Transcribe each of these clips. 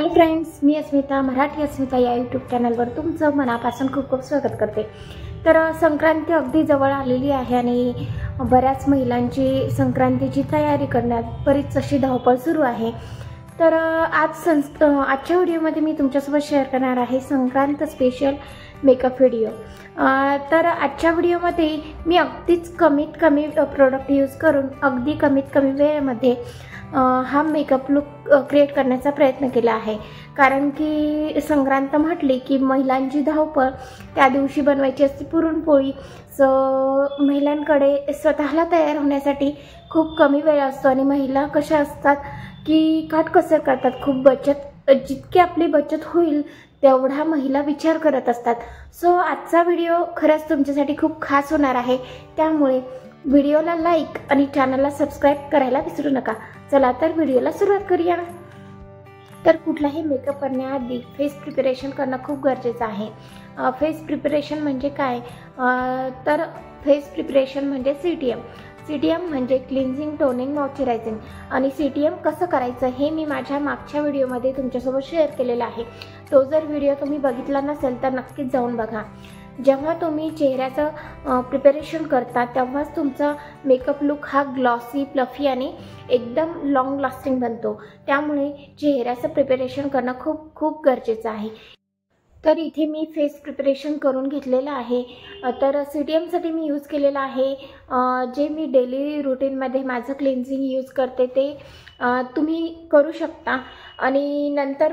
Hello friends, मी अस्मिता मराठी अस्मिता या YouTube चॅनलवर तुमचं मनापासून खूप खूप स्वागत करते। तर संक्रांती अगदी जवळ आलेली आहे आणि बऱ्याच महिलांची संक्रांतीची तयारी करण्यात बरीच अशी धावपळ सुरू आहे। तर आजच्या व्हिडिओमध्ये मी तुमच्यासोबत शेअर करणार आहे संक्रांत स्पेशल मेकअप व्हिडिओ। तर आजच्या व्हिडिओमध्ये मी अगदीच कमीत कमी प्रोडक्ट यूज करून अगदी कमीत कमी वेळेमध्ये हा मेकअप लुक क्रिएट करण्याचा प्रयत्न केला आहे। कारण की संक्रांत म्हटली की महिलांची धावपळ, त्या दिवशी बनवायची असते पुरणपोळी। महिलांकडे स्वतःला तयार होण्यासाठी खूप कमी वेळ असतो आणि महिला कशा असतात की काटकसर करतात, खूप बचत, जितकी आपली बचत होईल तेवढा महिला विचार करत असतात। आजचा व्हिडिओ खरंच तुमच्यासाठी खूप खास होणार आहे, त्यामुळे व्हिडिओला लाईक आणि चॅनलला सबस्क्राईब करायला विसरू नका। चला तर व्हिडिओला सुरुवात करूया। तर कुठलाही मेकअप करण्याआधी फेस प्रिपरेशन करणं खूप गरजेचं आहे। फेस प्रिपरेशन म्हणजे काय? तर फेस प्रिपरेशन म्हणजे CTM म्हणजे क्लिन्झिंग, टोनिंग, मॉइश्चरायझिंग। आणि CTM कसं करायचं हे मी माझ्या मागच्या व्हिडिओमध्ये तुमच्यासोबत शेअर केलेला आहे। तो जर व्हिडिओ तुम्ही बघितला नसेल तर नक्कीच जाऊन बघा। जेव्हा तुम्ही चेहऱ्याचं प्रिपरेशन करता तेव्हाच तुमचा मेकअप लुक हा ग्लॉसी, फ्लफी आणि एकदम लॉंग लास्टिंग बनतो। त्यामुळे चेहऱ्याचं प्रिपरेशन करणं खूप खूप गरजेचं आहे। तर इथे मी फेस प्रिपरेशन करून घेतलेलं आहे। तर CTMसाठी मी यूज केलेलं आहे जे मी डेली रुटीनमध्ये माझं क्लिन्झिंग यूज करते ते तुम्ही करू शकता। आणि नंतर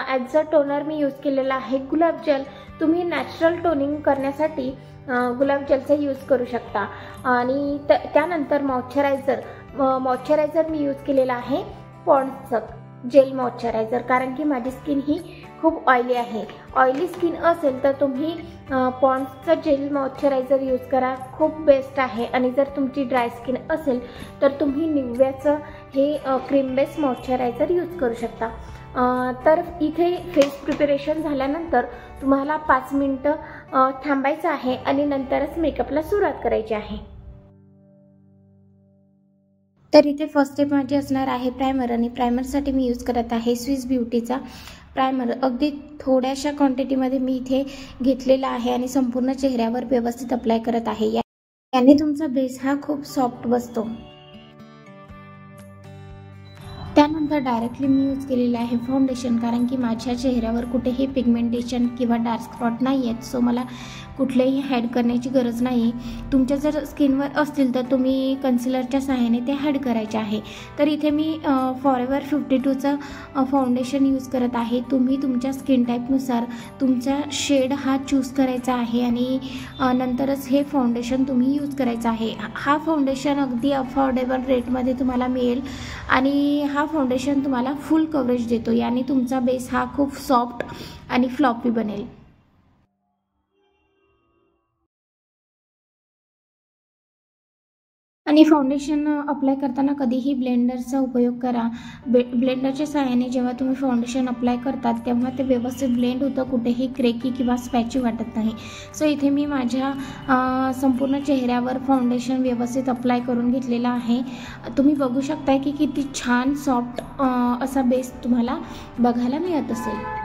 as a toner me use केलेला आहे गुलाबजल। तुम्ही नॅचरल टोनिंग करण्यासाठी गुलाबजलचा यूज करू शकता। आणि त्यानंतर मॉइश्चरायझर मी यूज केलेला आहे पॉन्ड्सचं जेल मॉइश्चरायझर। कारण की माझी स्किन ही खूप ऑइली आहे। ऑइली स्किन असेल तर तुम्ही पॉन्ड्सचं जेल मॉइश्चरायझर यूज करा, खूप बेस्ट आहे। आणि जर तुमची ड्राय स्किन असेल तर तुम्ही निव्याचं हे क्रीम बेस मॉइश्चरायझर यूज करू शकता। तर इथे फेस प्रिपरेशन झाल्यानंतर तुम्हाला 5 मिनिटं थांबायचं आहे आणि नंतरच मेकअपला सुरुवात करायची आहे। तर इथे फर्स्ट स्टेप माझी असणार आहे प्रायमर। आणि प्रायमरसाठी मी यूज करत आहे स्विस ब्युटीचा प्रायमर। अगदी थोड्याशा क्वांटिटीमध्ये मी इथे घेतलेला आहे आणि संपूर्ण चेहऱ्यावर व्यवस्थित अप्लाय करत आहे। याने तुमचा बेस हा खूप सॉफ्ट बसतो। त्यानंतर डायरेक्टली मी यूज केलेलं आहे फाउंडेशन। कारण की माझ्या चेहऱ्यावर कुठेही पिगमेंटेशन किंवा डार्क स्पॉट नाही आहेत, मला कुठलेही हाईड करण्याची गरज नाही। तुमच्या जर स्किनवर असतील तर तुम्ही कन्सिलरच्या सहाय्याने ते हाईड करायचे आहे। तर इथे मी फॉरेवर 52चं फाउंडेशन यूज करत आहे। तुम्ही तुमच्या स्किन टाईपनुसार तुमचा शेड हा चूज करायचा आहे आणि नंतरच हे फाउंडेशन तुम्ही यूज करायचं आहे। हा फाउंडेशन अगदी अफोर्डेबल रेटमध्ये तुम्हाला मिळेल आणि हा फाउंडेशन तुम्हाला फुल कव्हरेज देतो। याने तुमचा बेस हा खूप सॉफ्ट आणि फ्लॉपी बनेल। आणि फाउंडेशन अप्लाय करताना कधीही ब्लेंडरचा उपयोग करा। ब्लेंडरच्या सहाय्याने जेव्हा तुम्ही फाउंडेशन अप्लाय करतात तेव्हा ते व्यवस्थित ब्लेंड होतं, कुठेही क्रेकी किंवा स्पॅची वाटत नाही। इथे मी माझ्या संपूर्ण चेहऱ्यावर फाउंडेशन व्यवस्थित अप्लाय करून घेतलेला आहे। तुम्ही बघू शकता की किती छान सॉफ्ट असा बेस तुम्हाला बघायला मिळत असेल।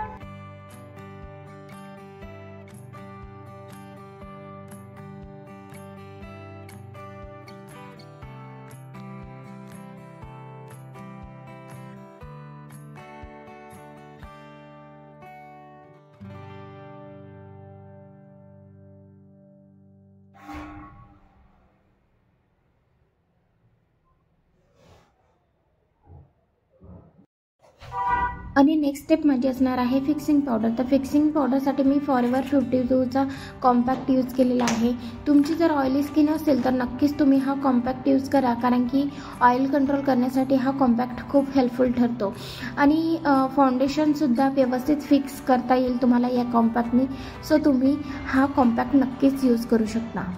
आणि नेक्स्ट स्टेप माझी असणार आहे फिक्सिंग पावडर। तर फिक्सिंग पावडरसाठी मी फॉरेवर 52चा कॉम्पॅक्ट यूज केलेला आहे। तुमची जर ऑइली स्किन असेल तर नक्कीच तुम्ही हा कॉम्पॅक्ट यूज करा, कारण की ऑइल कंट्रोल करण्यासाठी हा कॉम्पॅक्ट खूप हेल्पफुल ठरतो। आणि फाउंडेशनसुद्धा व्यवस्थित फिक्स करता येईल तुम्हाला या कॉम्पॅक्टनी। तुम्ही हा कॉम्पॅक्ट नक्कीच यूज करू शकता।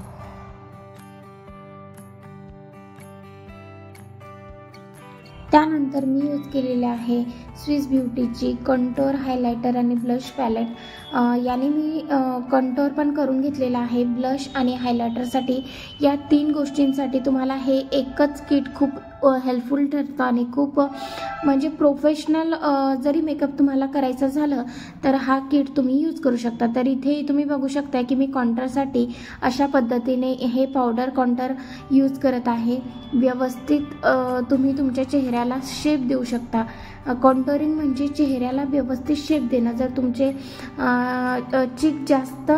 त्यानंतर मी यूज केलेले आहे स्विस ब्युटीची कंटोर, हायलायटर आणि ब्लश पॅलेट। याने मी कंटोर पण करून घेतलेला आहे। ब्लश आणि हायलायटरसाठी या 3 गोष्टींसाठी तुम्हाला हे एकच किट खूप हेल्पफुल ठरतं आणि खूप म्हणजे प्रोफेशनल जरी मेकअप तुम्हाला करायचं झालं तर हा किट तुम्ही यूज करू शकता. तर इथे तुम्ही बघू शकता की मी कॉन्टरसाठी अशा पद्धतीने हे पावडर कॉन्टर यूज करत आहे. व्यवस्थित तुम्ही तुमच्या चेहऱ्याला शेप देऊ शकता. कॉन्टरिंग म्हणजे चेहऱ्याला व्यवस्थित शेप देणं. जर तुमचे चीक जास्त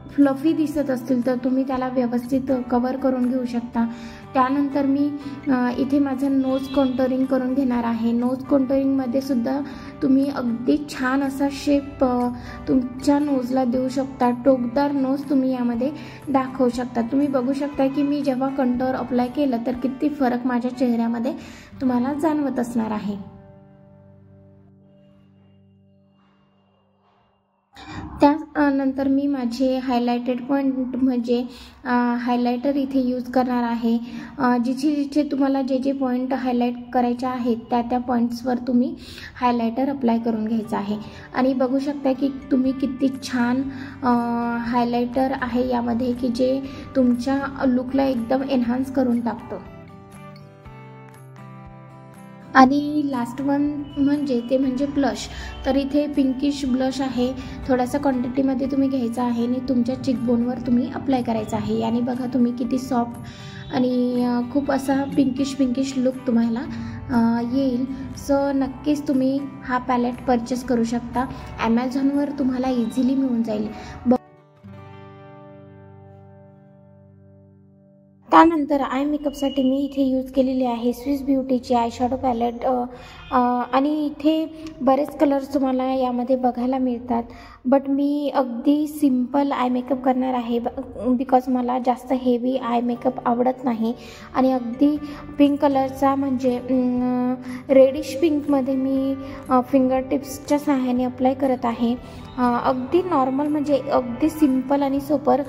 फ्लफी दिसत असतील तर तुम्ही त्याला व्यवस्थित कवर करून घेऊ शकता. त्यानंतर मी इथे माझं नोज कॉन्टरिंग करून घेणार आहे. नोज कॉन्टरिंगमध्ये सुद्धा तुम्ही अगदी छान असा शेप तुमच्या नोजला देऊ शकता. टोकदार नोज तुम्ही यामध्ये दाखवू शकता. तुम्ही बघू शकता की मी जेव्हा कंटोर अप्लाय केलं तर किती फरक माझ्या चेहऱ्यामध्ये तुम्हाला जाणवत असणार आहे. त्यानंतर मी माझे हायलायटेड पॉईंट म्हणजे हायलायटर इथे यूज करणार आहे. जिथे तुम्हाला जे पॉईंट हायलाईट करायचे आहेत त्या पॉईंट्सवर तुम्ही हायलायटर अप्लाय करून घ्यायचं आहे. आणि बघू शकता की तुम्ही किती छान हायलायटर आहे यामध्ये की जे तुमच्या लुकला एकदम एन्हान्स करून टाकतं. आणि लास्ट वन म्हणजे ब्लश. तर इथे पिंकिश ब्लश आहे. थोड्याशा क्वांटिटीमध्ये तुम्ही घ्यायचा आहे आणि तुमच्या चिकबोनवर तुम्ही अप्लाय करायचा आहे. आणि बघा तुम्ही किती सॉफ्ट आणि खूप असा पिंकिश लुक तुम्हाला येईल. सो नक्कीच तुम्ही हा पॅलेट परचेस करू शकता. ॲमेझॉनवर तुम्हाला इझिली मिळून जाईल. त्यानंतर आय मेकअपसाठी मी इथे यूज केलेली आहे स्विस ब्युटीची आय शॅडो पॅलेट. आणि इथे बरेच कलर्स तुम्हाला यामध्ये बघायला मिळतात. बट मी अगदी सिम्पल आय मेकअप करणार आहे बिकॉज मला जास्त हेवी आय मेकअप आवडत नाही. आणि अगदी पिंक कलरचा म्हणजे रेडिश पिंकमध्ये मी फिंगर टिप्सच्या सहाय्याने अप्लाय करत आहे. अगदी नॉर्मल म्हणजे अगदी सिम्पल आणि सोपर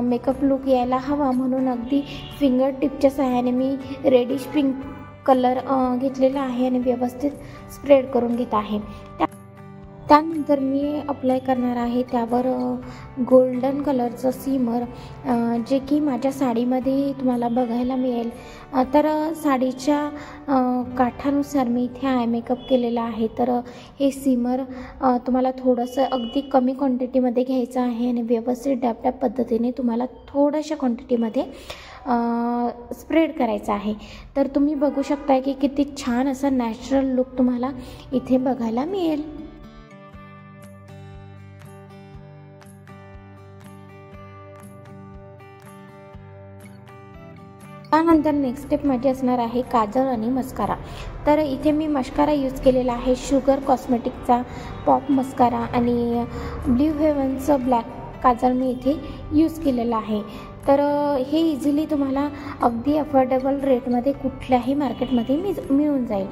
मेकअप लुक यायला हवा म्हणून अगदी फिंगर टिपच्या सहाय्याने मी रेडिश पिंक कलर घेतलेला आहे आणि व्यवस्थित स्प्रेड करून घेत आहे. त्यानंतर मी अप्लाय करणार आहे त्यावर गोल्डन कलरचं सीमर जे की माझ्या साडीमध्ये तुम्हाला बघायला मिळेल. तर साडीच्या काठानुसार मी इथे आय मेकअप केलेला आहे. तर हे सीमर तुम्हाला थोडंसं अगदी कमी क्वांटिटीमध्ये घ्यायचं आहे आणि व्यवस्थित डॅप पद्धतीने तुम्हाला थोड्याशा क्वांटिटीमध्ये स्प्रेड करायचा आहे. तर तुम्ही बघू शकता की किती छान असा नॅचरल लुक तुम्हाला इथे बघायला मिळेल. त्यानंतर नेक्स्ट स्टेप माझी असणार आहे काजळ आणि मस्कारा. तर इथे मी मस्कारा यूज केलेला आहे शुगर कॉस्मेटिकचा पॉप मस्कारा आणि ब्ल्यू हेवनचं ब्लॅक काजळ मी इथे यूज केलेला आहे. तर हे इझिली तुम्हाला अगदी अफोर्डेबल रेटमध्ये कुठल्याही मार्केटमध्ये मिळून जाईल.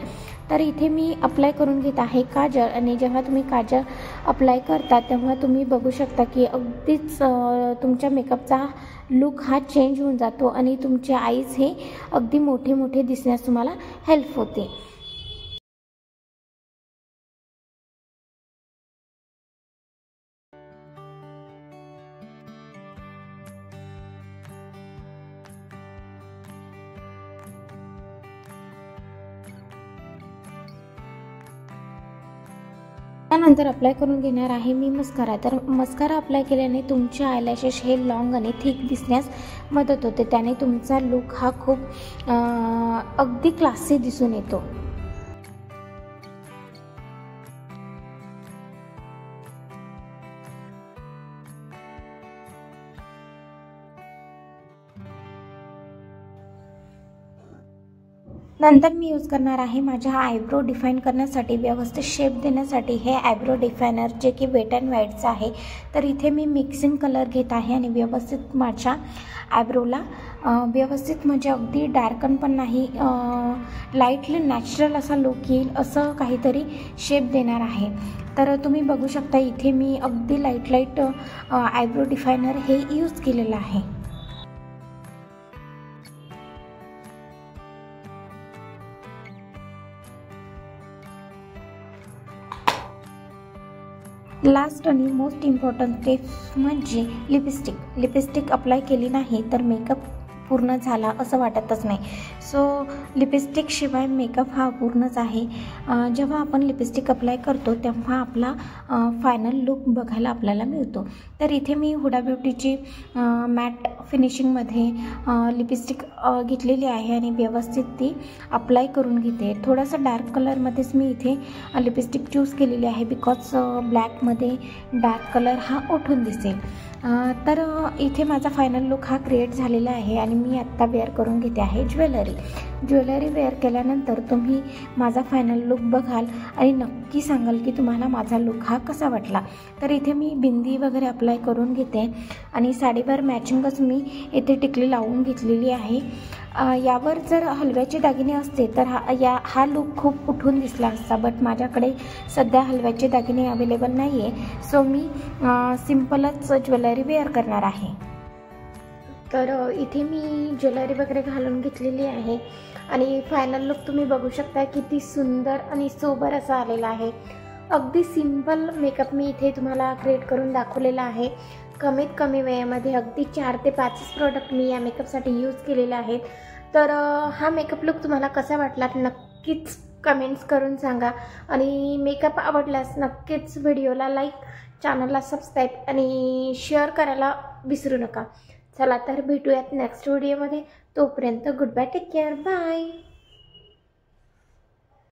तर इथे मी अप्लाय करून घेत आहे काजळ. आणि जेव्हा तुम्ही काजळ अप्लाय करता तेव्हा तुम्ही बघू शकता की अगदीच तुमच्या मेकअपचा लुक हा चेंज होऊन जातो आणि तुमचे आईज हे अगदी मोठे दिसण्यास तुम्हाला हेल्प होते. त्यानंतर अप्लाय करून घेणार आहे मी मस्कारा. तर मस्कारा अप्लाय केल्याने तुमचे आयलॅशेस हे लॉंग आणि थिक दिसण्यास मदत होते. त्याने तुमचा लुक हा खूप अगदी क्लासी दिसून येतो. नंतर मी यूज करणार आहे माझ्या आयब्रो डिफाईन करण्यासाठी व्यवस्थित शेप देण्यासाठी हे आयब्रो डिफायनर जे की वेट अँड वाईटचं आहे. तर इथे मी मिक्सिंग कलर घेत आहे आणि व्यवस्थित माझ्या आयब्रोला व्यवस्थित म्हणजे अगदी डार्कन पण नाही लाईटली नॅचरल असा लुक येईल असं काहीतरी शेप देणार आहे. तर तुम्ही बघू शकता इथे मी अगदी लाईट आयब्रो डिफायनर हे यूज केलेलं आहे. लास्ट आणि मोस्ट इम्पॉर्टंट स्टेप म्हणजे लिपस्टिक अप्लाय केली नाही तर मेकअप पूर्ण झाला असं वाटतच नाही. सो लिपस्टिक शिवाय मेकअप हा पूर्णच आहे. जेव्हा आपण लिपस्टिक अप्लाय करतो तेव्हा आपला फायनल लुक बघायला आपल्याला मिळतो. तर इथे मी हुडा ब्युटीची मॅट फिनिशिंगमध्ये लिपस्टिक घेतलेली आहे आणि व्यवस्थित ती अप्लाय करून घेते. थोडंसं डार्क कलरमध्येच मी इथे लिपस्टिक चूज केलेली आहे, बिकॉज ब्लॅकमध्ये डार्क कलर हा उठून दिसेल. तर इथे माझा फायनल लुक हा क्रिएट झालेला आहे आणि मी आत्ता वेअर करून घेते आहे ज्वेलरी वेअर केल्यानंतर तुम्ही माझा फायनल लुक बघाल आणि नक्की सांगाल की तुम्हाला माझा लुक हा कसा वाटला. तर इथे मी बिंदी वगैरे अप्लाय करून घेते आणि साडीवर मॅचिंगच मी इथे टिकली लावून घेतलेली आहे. यावर जर हलव्याचे दागिने असते तर हा लुक खूप उठून दिसला असता, बट माझ्याकडे सध्या हलव्याचे दागिने अवेलेबल नाही आहे. सो मी सिम्पलच ज्वेलरी वेअर करणार आहे. तर इथे मी ज्वेलरी वगैरे घालून घेतलेली आहे आणि फायनल लुक तुम्ही बघू शकता किती सुंदर आणि सोबर असा आलेला आहे. अगदी सिंपल मेकअप मी इथे तुम्हाला क्रिएट करून दाखवलेला आहे. कमीत कमी वेळेमध्ये अगदी 4 ते 5 प्रोडक्ट मी या मेकअपसाठी यूज केलेले आहेत. तर हा मेकअप लुक तुम्हाला कसा वाटला नक्कीच कमेंट्स करून सांगा आणि मेकअप आवडल्यास नक्कीच व्हिडिओला लाईक, चॅनलला सबस्क्राईब आणि शेअर करायला विसरू नका. चला तर भेटूयात नेक्स्ट व्हिडिओमध्ये. तोपर्यंत good bye, take care, bye.